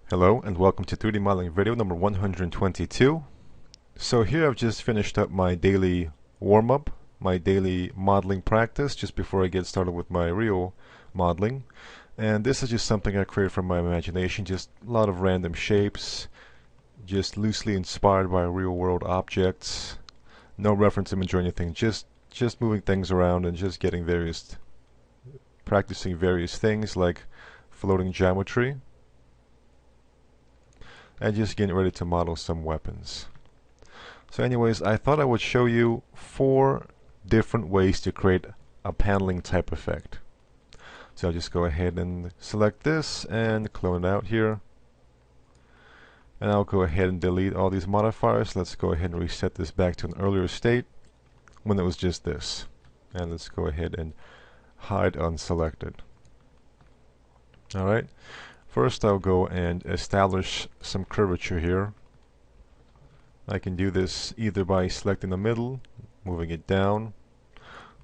Hello and welcome to 3D modeling video number 122. So here I've just finished up my daily warm-up, my daily modeling practice just before I get started with my real modeling. And this is just something I created from my imagination, just a lot of random shapes, just loosely inspired by real-world objects. No reference image or anything, just moving things around and just practicing various things like floating geometry. And just getting ready to model some weapons. So anyways, I thought I would show you 4 different ways to create a paneling type effect. So I'll just go ahead and select this and clone it out here. And I'll go ahead and delete all these modifiers. Let's go ahead and reset this back to an earlier state when it was just this. And let's go ahead and hide unselected. Alright. First I'll go and establish some curvature here. I can do this either by selecting the middle, moving it down,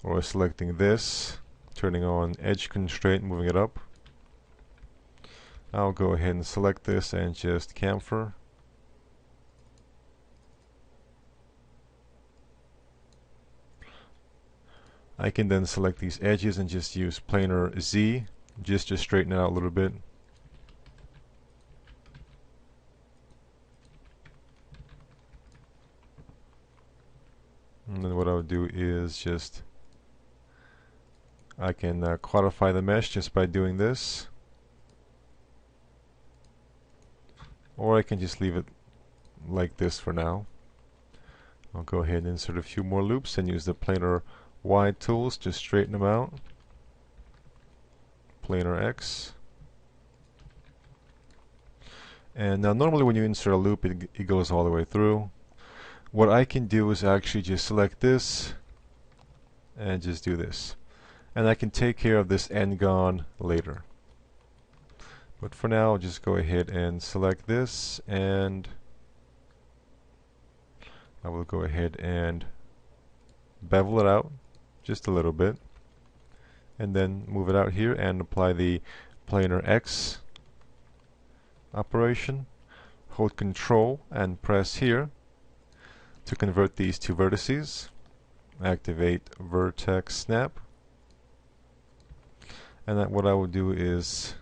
or selecting this, turning on edge constraint, moving it up. I'll go ahead and select this and just chamfer. I can then select these edges and just use planar Z just to straighten it out a little bit. And then what I would do is I can quantify the mesh just by doing this. Or I can just leave it like this for now. I'll go ahead and insert a few more loops and use the planar Y tools to straighten them out. Planar X. And now normally when you insert a loop it goes all the way through. What I can do is actually just select this and just do this. And I can take care of this n-gon later. But for now, I'll just go ahead and select this, and I will go ahead and bevel it out just a little bit. And then move it out here and apply the planar X operation. Hold Control and press here to convert these to vertices. Activate vertex snap. And then what I will do is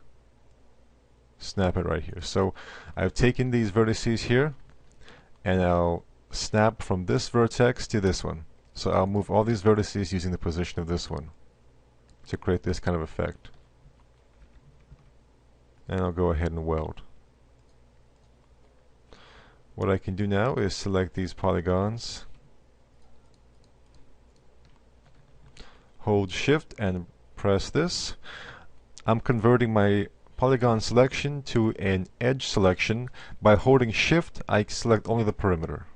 snap it right here. So I've taken these vertices here and I'll snap from this vertex to this one. So I'll move all these vertices using the position of this one to create this kind of effect. And I'll go ahead and weld. What I can do now is select these polygons, hold Shift and press this. I'm converting my polygon selection to an edge selection. By holding Shift, I select only the perimeter.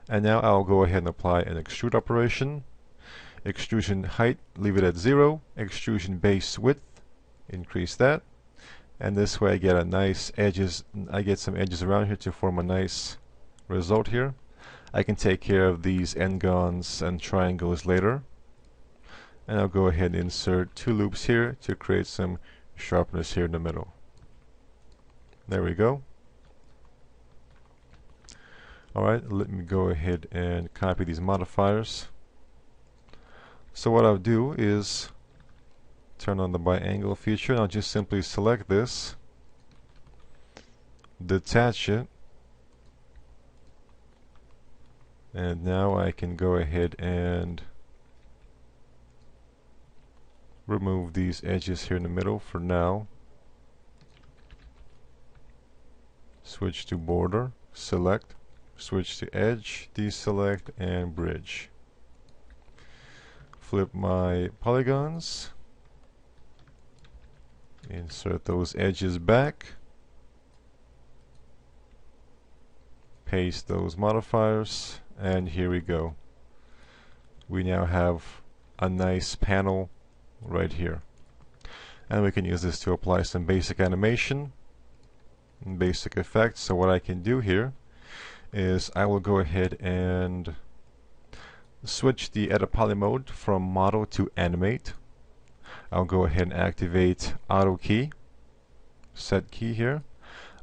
And now I'll go ahead and apply an extrude operation. Extrusion height, leave it at 0. Extrusion base width, increase that. And this way I get some edges around here to form a nice result here. I can take care of these n-gons and triangles later. And I'll go ahead and insert 2 loops here to create some sharpness here in the middle. There we go. Alright, let me go ahead and copy these modifiers. So what I'll do is turn on the biangle feature, and I'll just simply select this, detach it, and now I can go ahead and remove these edges here in the middle for now. Switch to border, select, switch to edge, deselect, and bridge. Flip my polygons. Insert those edges back. Paste those modifiers, and here we go. We now have a nice panel right here. And we can use this to apply some basic animation and basic effects. So what I can do here is I will go ahead and switch the edit poly mode from model to animate. I'll go ahead and activate auto key, set key here.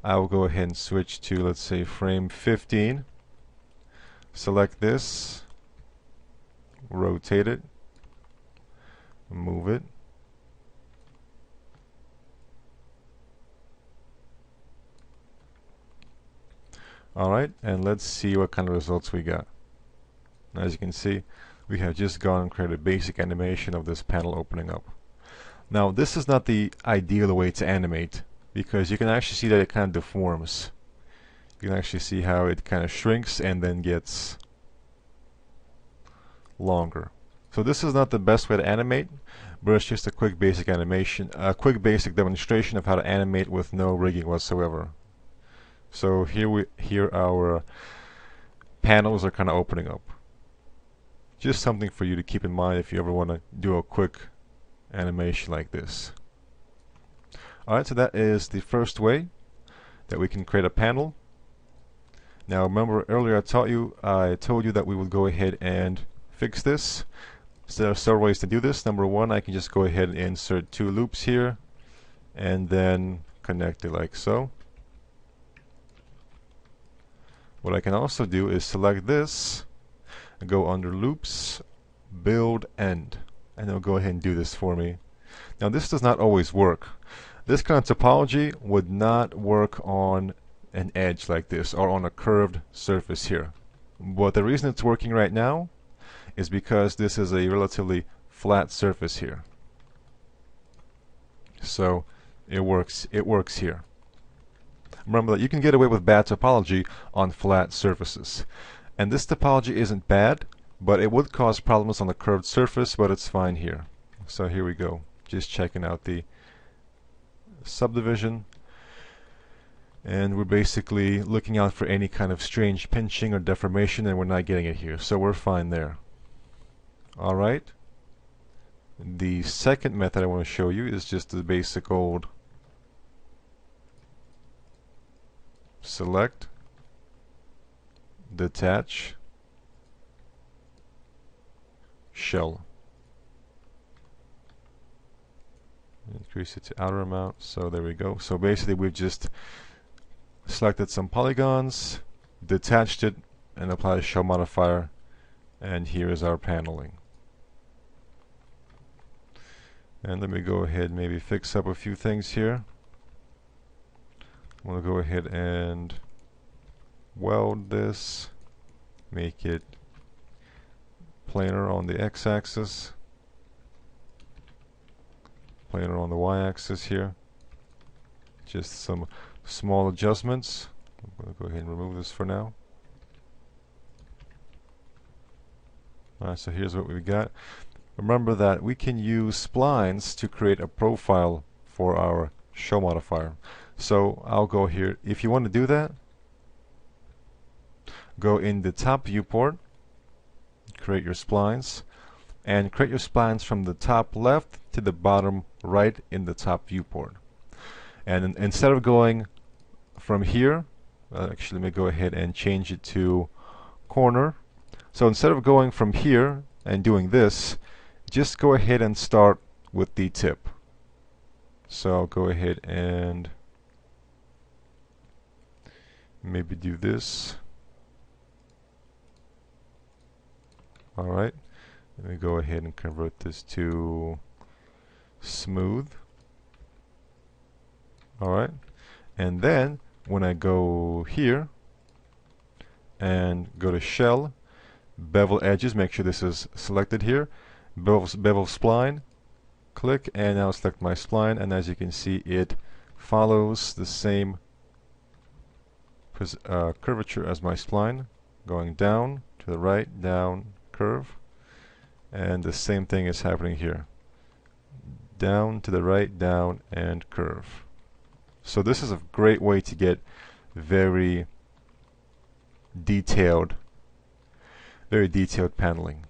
I will go ahead and switch to, let's say, frame 15. Select this, rotate it, move it. Alright, and let's see what kind of results we got. As you can see, we have just gone and created a basic animation of this panel opening up. Now, this is not the ideal way to animate, because you can actually see that it kind of deforms. You can actually see how it kind of shrinks and then gets longer. So this is not the best way to animate, but it's just a quick basic animation, a quick basic demonstration of how to animate with no rigging whatsoever. So here our panels are kind of opening up. Just something for you to keep in mind if you ever want to do a quick animation like this. Alright, so that is the first way that we can create a panel. Now remember earlier I told you that we would go ahead and fix this. So there are several ways to do this. Number one, I can just go ahead and insert two loops here and then connect it like so. What I can also do is select this, go under loops, build end, and it'll go ahead and do this for me. Now this does not always work. This kind of topology would not work on an edge like this or on a curved surface here. But the reason it's working right now is because this is a relatively flat surface here. So it works here. Remember that you can get away with bad topology on flat surfaces. And this topology isn't bad, but it would cause problems on the curved surface, but it's fine here. So here we go. Just checking out the subdivision. And we're basically looking out for any kind of strange pinching or deformation, and we're not getting it here. So we're fine there. Alright. The second method I want to show you is just the basic old select, detach, shell. Increase it to outer amount. So there we go. So basically we've just selected some polygons, detached it, and applied a shell modifier, and here is our paneling. And let me go ahead and maybe fix up a few things here. I'm going to go ahead and weld this, make it planar on the x-axis, planar on the y-axis here. Just some small adjustments. I'm going to go ahead and remove this for now. Alright, so here's what we've got. Remember that we can use splines to create a profile for our shell modifier. So I'll go here. If you want to do that, go in the top viewport, create your splines, and create your splines from the top left to the bottom right in the top viewport. And instead of going from here, actually let me go ahead and change it to corner. So instead of going from here and doing this, just go ahead and start with the tip. So I'll go ahead and maybe do this. Alright, let me go ahead and convert this to smooth. Alright, and then when I go here and go to shell, bevel edges, make sure this is selected here, bevel spline, click, and now select my spline, and as you can see it follows the same curvature as my spline, going down to the right, down, curve, and the same thing is happening here, down to the right, down, and curve. So this is a great way to get very detailed paneling.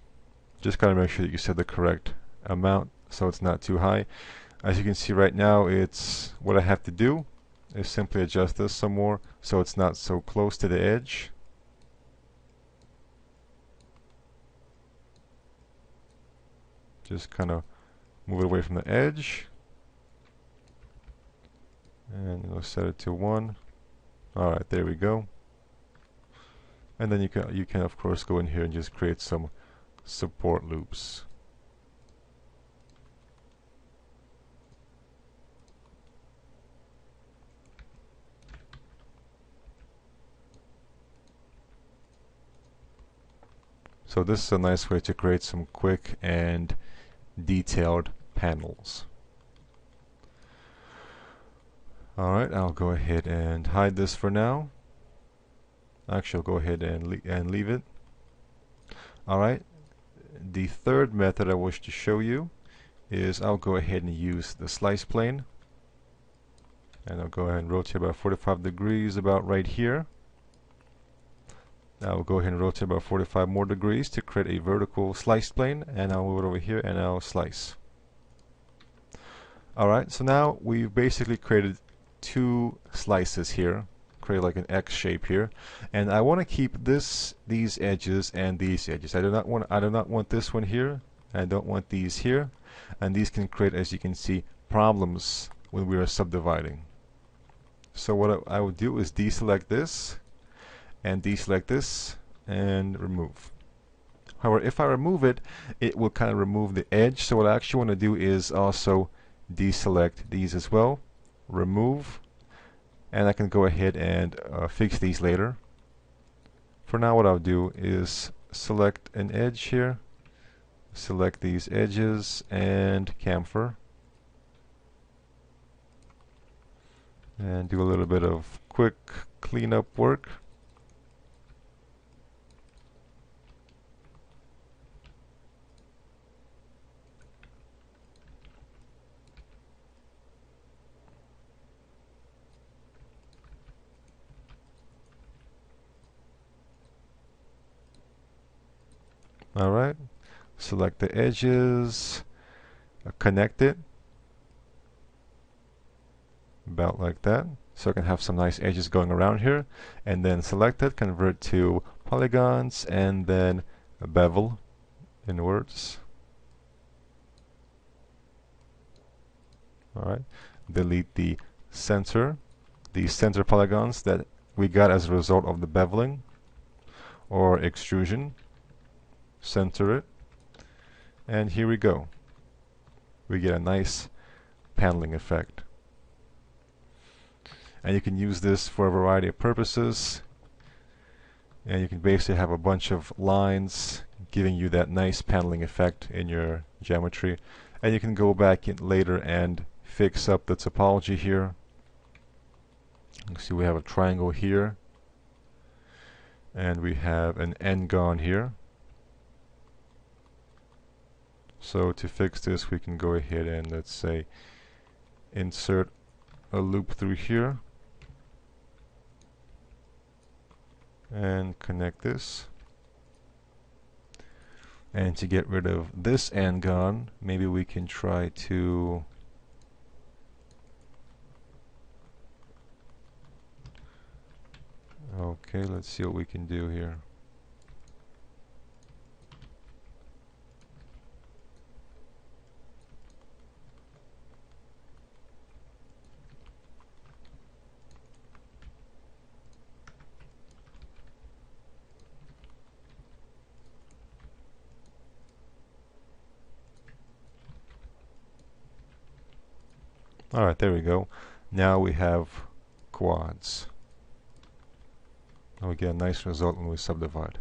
Just gotta make sure that you set the correct amount so it's not too high. As you can see right now, it's what I have to do is simply adjust this some more so it's not so close to the edge. Just kind of move it away from the edge, and we'll set it to 1. Alright, there we go. And then you can of course go in here and just create some support loops. So this is a nice way to create some quick and detailed panels. Alright, I'll go ahead and hide this for now. Actually, I'll go ahead and leave it. Alright, the third method I wish to show you is I'll go ahead and use the slice plane. And I'll go ahead and rotate about 45 degrees about right here. I'll go ahead and rotate about 45 more degrees to create a vertical slice plane, and I'll move it over here and I'll slice. Alright, so now we've basically created two slices here, create like an X shape here, and I want to keep these edges and these edges. I do not want this one here. I don't want these here, and these can create, as you can see, problems when we are subdividing. So what I would do is deselect this and deselect this and remove. However, if I remove it, it will kind of remove the edge. So what I actually want to do is also deselect these as well, remove, and I can go ahead and fix these later. For now, what I'll do is select an edge here, select these edges and chamfer, and do a little bit of quick cleanup work. Alright, select the edges, connect it about like that, so I can have some nice edges going around here, and then select it, convert to polygons, and then bevel inwards. Alright, delete the center polygons that we got as a result of the beveling or extrusion. Center it, and here we go. We get a nice paneling effect. And you can use this for a variety of purposes, and you can basically have a bunch of lines giving you that nice paneling effect in your geometry. And you can go back in later and fix up the topology here. You can see we have a triangle here, and we have an n-gon here. So to fix this, we can go ahead and, let's say, insert a loop through here and connect this. And to get rid of this n-gon, maybe we can try to okay, let's see what we can do here. Alright, there we go. Now we have quads. And we get a nice result when we subdivide.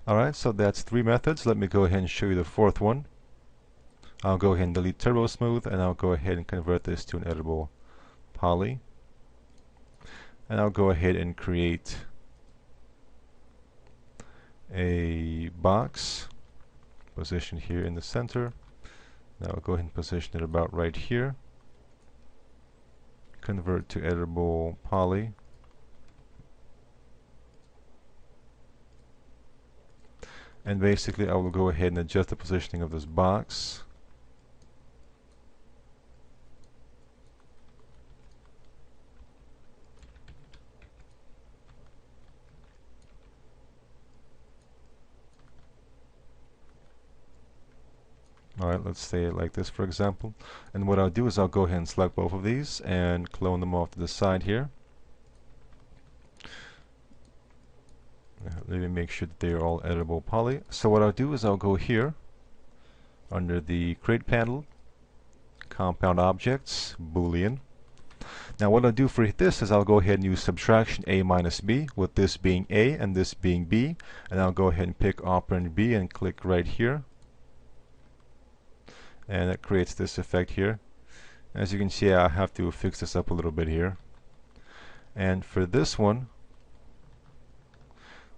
Alright, so that's three methods. Let me go ahead and show you the fourth one. I'll go ahead and delete Turbo Smooth, and I'll go ahead and convert this to an editable poly. And I'll go ahead and create a box, position here in the center. Now I'll go ahead and position it about right here. Convert to editable poly. And basically I will go ahead and adjust the positioning of this box. Alright, let's say it like this, for example. And what I'll do is I'll go ahead and select both of these and clone them off to the side here. Let me make sure that they are all editable poly. So what I'll do is I'll go here under the create panel, compound objects, Boolean. Now what I'll do for this is I'll go ahead and use subtraction a minus b, with this being a and this being b, and I'll go ahead and pick operand b and click right here, and it creates this effect here. As you can see, I have to fix this up a little bit here. And for this one,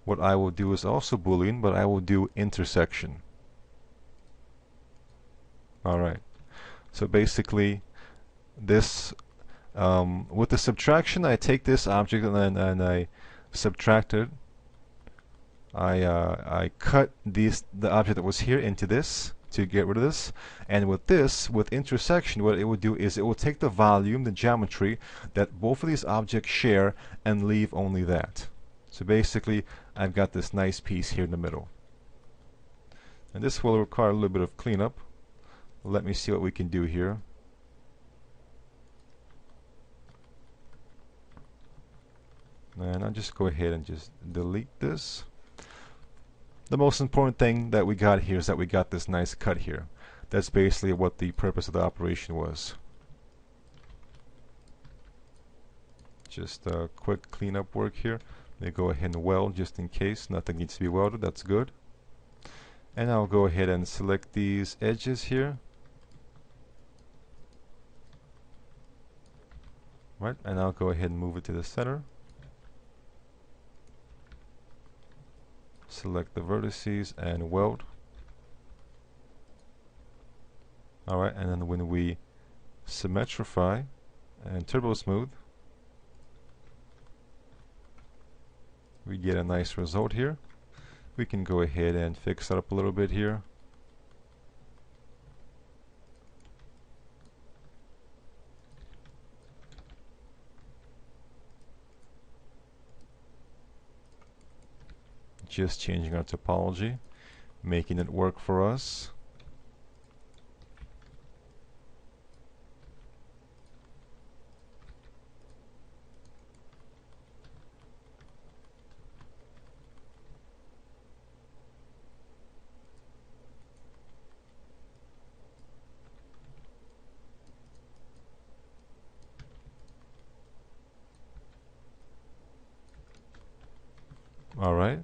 what I will do is also Boolean, but I will do intersection. Alright, so basically this with the subtraction, I take this object and I subtract it. I cut the object that was here into this to get rid of this. And with this, with intersection, what it will do is it will take the volume, the geometry that both of these objects share, and leave only that. So basically, I've got this nice piece here in the middle. And this will require a little bit of cleanup. Let me see what we can do here. And I'll just go ahead and just delete this. The most important thing that we got here is that we got this nice cut here. That's basically what the purpose of the operation was. Just a quick cleanup work here. Let me go ahead and weld just in case nothing needs to be welded. That's good. And I'll go ahead and select these edges here. Right, and I'll go ahead and move it to the center. Select the vertices and weld. Alright, and then when we symmetrify and turbo smooth, we get a nice result here. We can go ahead and fix that up a little bit here. Just changing our topology, making it work for us. Alright,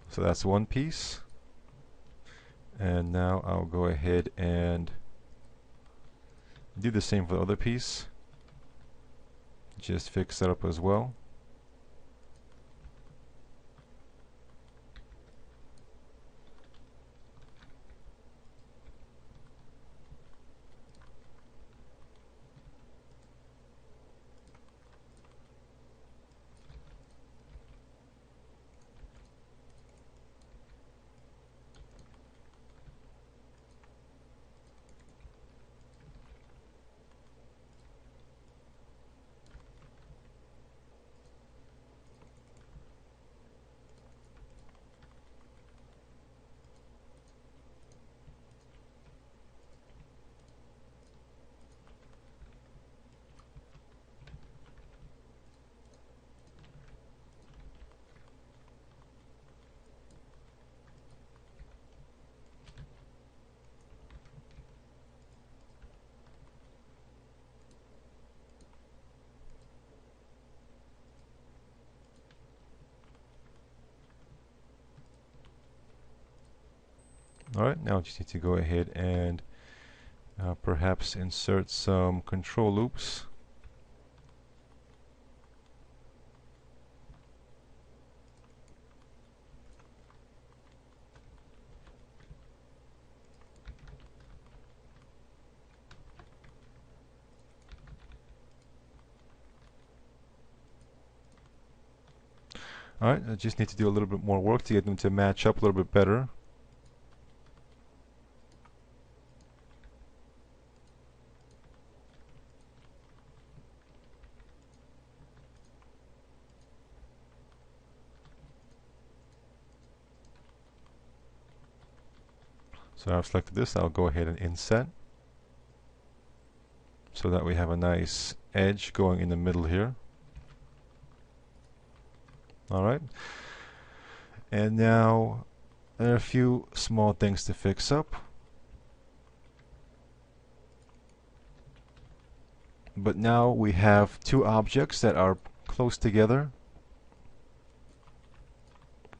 so that's one piece. And now I'll go ahead and do the same for the other piece. Just fix that up as well. Alright, now I just need to go ahead and perhaps insert some control loops. Alright, I just need to do a little bit more work to get them to match up a little bit better. So I've selected this, I'll go ahead and inset so that we have a nice edge going in the middle here. Alright. And now there are a few small things to fix up. But now we have two objects that are close together.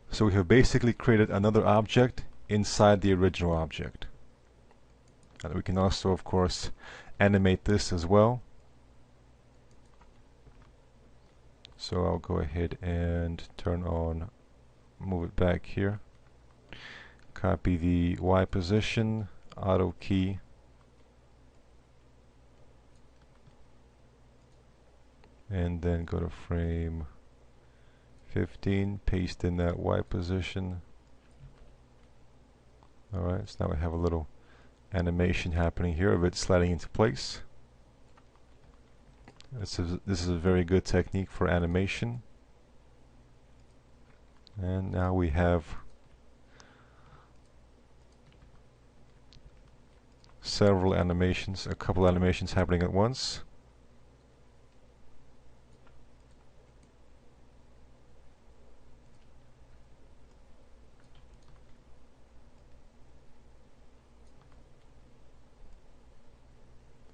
So we have basically created another object inside the original object. And we can also, of course, animate this as well. So I'll go ahead and turn on, move it back here. Copy the Y position, auto key. And then go to frame 15, paste in that Y position. Alright, so now we have a little animation happening here of it sliding into place. This is a very good technique for animation. And now we have several animations, a couple animations happening at once.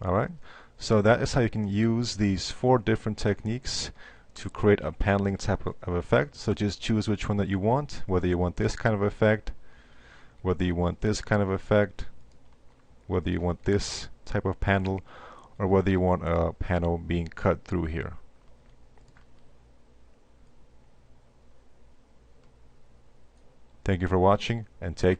Alright, so that is how you can use these 4 different techniques to create a paneling type of effect. So just choose which one that you want, whether you want this kind of effect, whether you want this kind of effect, whether you want this type of panel, or whether you want a panel being cut through here. Thank you for watching, and take care.